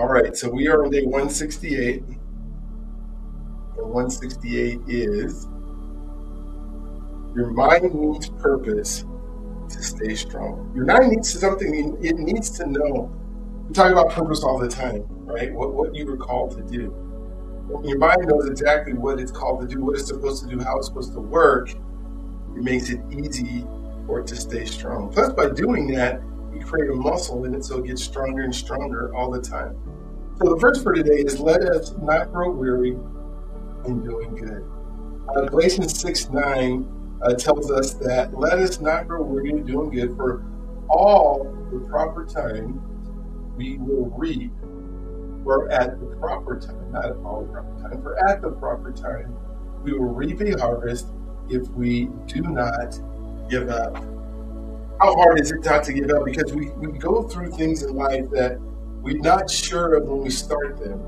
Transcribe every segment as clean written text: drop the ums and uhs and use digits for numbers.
All right, so we are on day 168. And 168 is your mind needs purpose to stay strong. Your mind needs something, it needs to know. We talk about purpose all the time, right? What you were called to do. When your mind knows exactly what it's called to do, what it's supposed to do, how it's supposed to work, it makes it easy for it to stay strong. Plus, by doing that, we create a muscle in it so it gets stronger and stronger all the time. So the verse for today is, let us not grow weary in doing good. Galatians 6:9 tells us that, let us not grow weary in doing good, for all the proper time we will reap. For at the proper time, not at all the proper time, for at the proper time we will reap a harvest if we do not give up. How hard is it not to give up? Because we go through things in life that we're not sure of when we start them.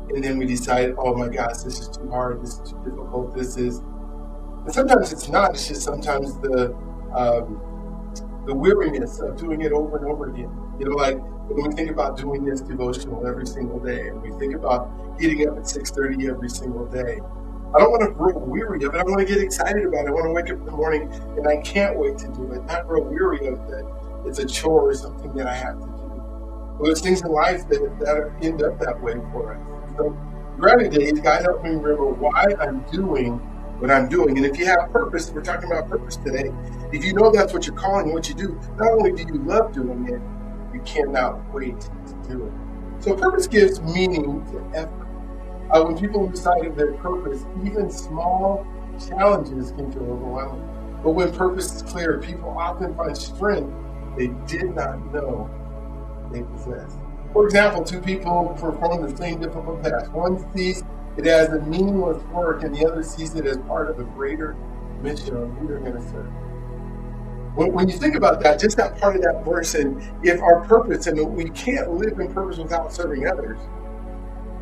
And then we decide, oh my gosh, this is too hard, this is too difficult, and sometimes it's not, it's just sometimes the weariness of doing it over and over again. Like when we think about doing this devotional every single day, and we think about getting up at 6:30 every single day, I don't want to grow weary of it. I want to get excited about it. I want to wake up in the morning and I can't wait to do it, not grow weary of it. It's a chore or something that I have to do. Well, there's things in life that end up that way for us. So gratitude days, God help me remember why I'm doing what I'm doing. And if you have purpose, we're talking about purpose today. If you know that's what you're calling and what you do, not only do you love doing it, you cannot wait to do it. So purpose gives meaning to effort. When people lose sight of their purpose, even small challenges can feel overwhelming. But when purpose is clear, people often find strength they did not know they possessed. For example, two people perform the same difficult task. One sees it as a meaningless work, and the other sees it as part of a greater mission on who they're going to serve. When you think about that, just that part of that verse, and if our purpose, and we can't live in purpose without serving others,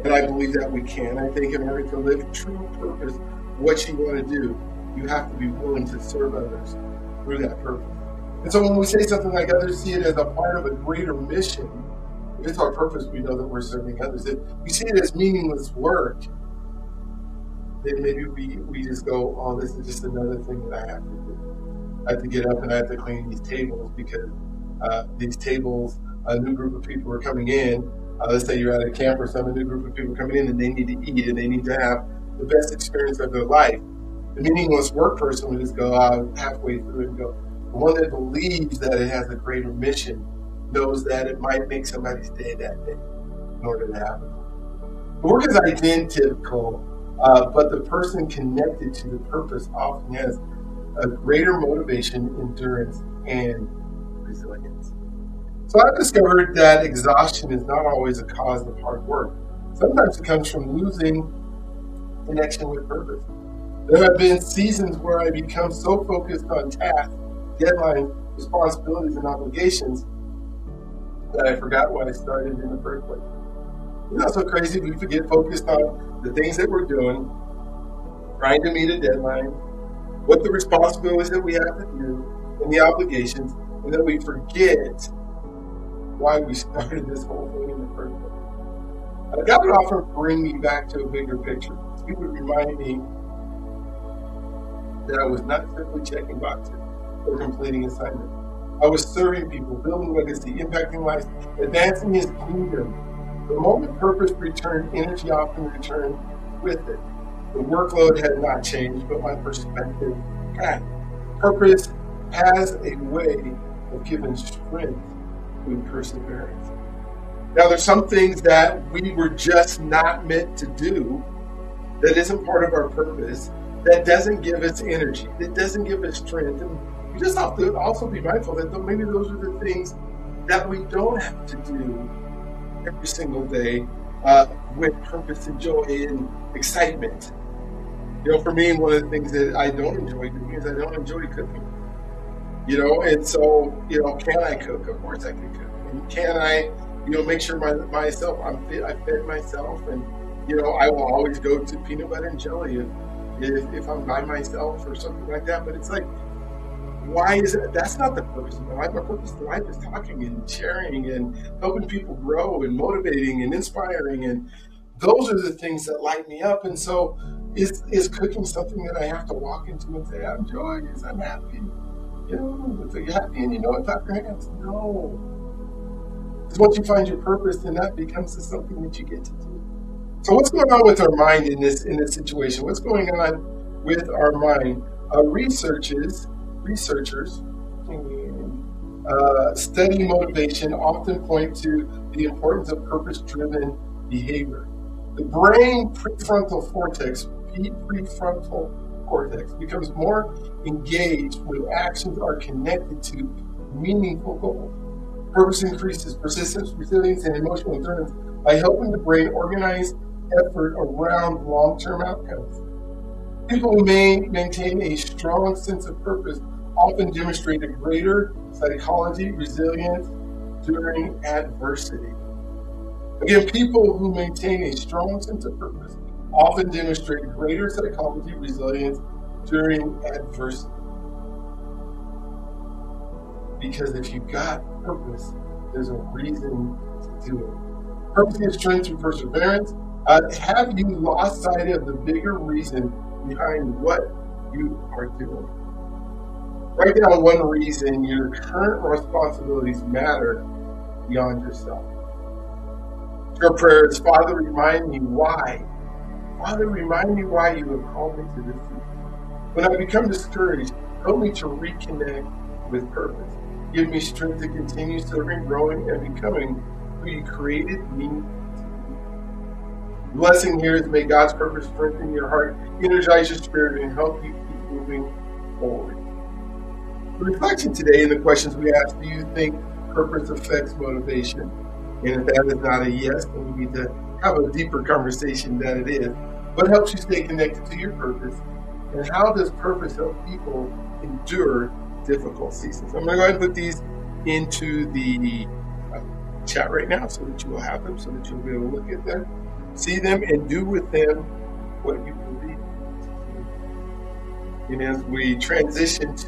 and I believe that we can. I think in order to live true purpose, what you want to do, you have to be willing to serve others through that purpose. And so when we say something like others see it as a part of a greater mission, if it's our purpose, we know that we're serving others. If we see it as meaningless work, then maybe we just go, oh, this is just another thing that I have to do. I have to get up and I have to clean these tables because these tables, a new group of people are coming in. Let's say you're at a camp or some new group of people coming in and they need to eat and they need to have the best experience of their life. The meaningless work person would just go halfway through it and go. The one that believes that it has a greater mission knows that it might make somebody's day that day in order to happen. The work is identical, but the person connected to the purpose often has a greater motivation, endurance, and resilience. So I've discovered that exhaustion is not always a cause of hard work. Sometimes it comes from losing connection with purpose. There have been seasons where I become so focused on tasks, deadlines, responsibilities, and obligations that I forgot why I started in the first place. It's not so crazy. We forget focused on the things that we're doing, trying to meet a deadline, what the responsibilities that we have to do, and the obligations, and then we forget why we started this whole thing in the first place. God would often bring me back to a bigger picture. He would remind me that I was not simply checking boxes or completing assignments. I was serving people, building legacy, impacting lives, advancing His kingdom. The moment purpose returned, energy often returned with it. The workload had not changed, but my perspective had. Purpose has a way of giving strength through perseverance. Now, there's some things that we were just not meant to do that isn't part of our purpose, that doesn't give us energy, that doesn't give us strength. And we just have to also be mindful that maybe those are the things that we don't have to do every single day with purpose and joy and excitement. For me, one of the things that I don't enjoy doing is I don't enjoy cooking. And so, can I cook? Of course I can cook. And can I, make sure myself, I'm fit, I fed myself, and, I will always go to peanut butter and jelly if I'm by myself or something like that. But it's like, Why is it? That's not the purpose of my life. My purpose of life is talking and sharing and helping people grow and motivating and inspiring. And those are the things that light me up. And so is cooking something that I have to walk into and say, I'm joyous, I'm happy. You know, if you're happy and you know it, clap your hands. No. Because once you find your purpose, then that becomes something that you get to do. So what's going on with our mind in this situation? What's going on with our mind? Researchers study motivation often point to the importance of purpose-driven behavior. The brain prefrontal cortex becomes more engaged when actions are connected to meaningful goals. Purpose increases persistence, resilience, and emotional endurance by helping the brain organize effort around long-term outcomes. People who maintain a strong sense of purpose often demonstrate a greater psychology resilience during adversity. Again, people who maintain a strong sense of purpose often demonstrate greater psychology resilience during adversity. Because if you've got purpose, there's a reason to do it. Purpose gives strength through perseverance. Have you lost sight of the bigger reason behind what you are doing? Write down one reason your current responsibilities matter beyond yourself. Your prayer is, Father, remind me why. Father, remind me why you have called me to this season. When I become discouraged, help me to reconnect with purpose. Give me strength to continue serving, growing, and becoming who you created me to be. The blessing here is may God's purpose strengthen your heart, energize your spirit, and help you keep moving forward. The reflection today and the questions we ask: do you think purpose affects motivation? And if that is not a yes, then we need to have a deeper conversation that it is. What helps you stay connected to your purpose? And how does purpose help people endure difficult seasons? I'm going to go ahead and put these into the chat right now so that you will have them, so that you'll be able to look at them, see them, and do with them what you believe. And as we transition to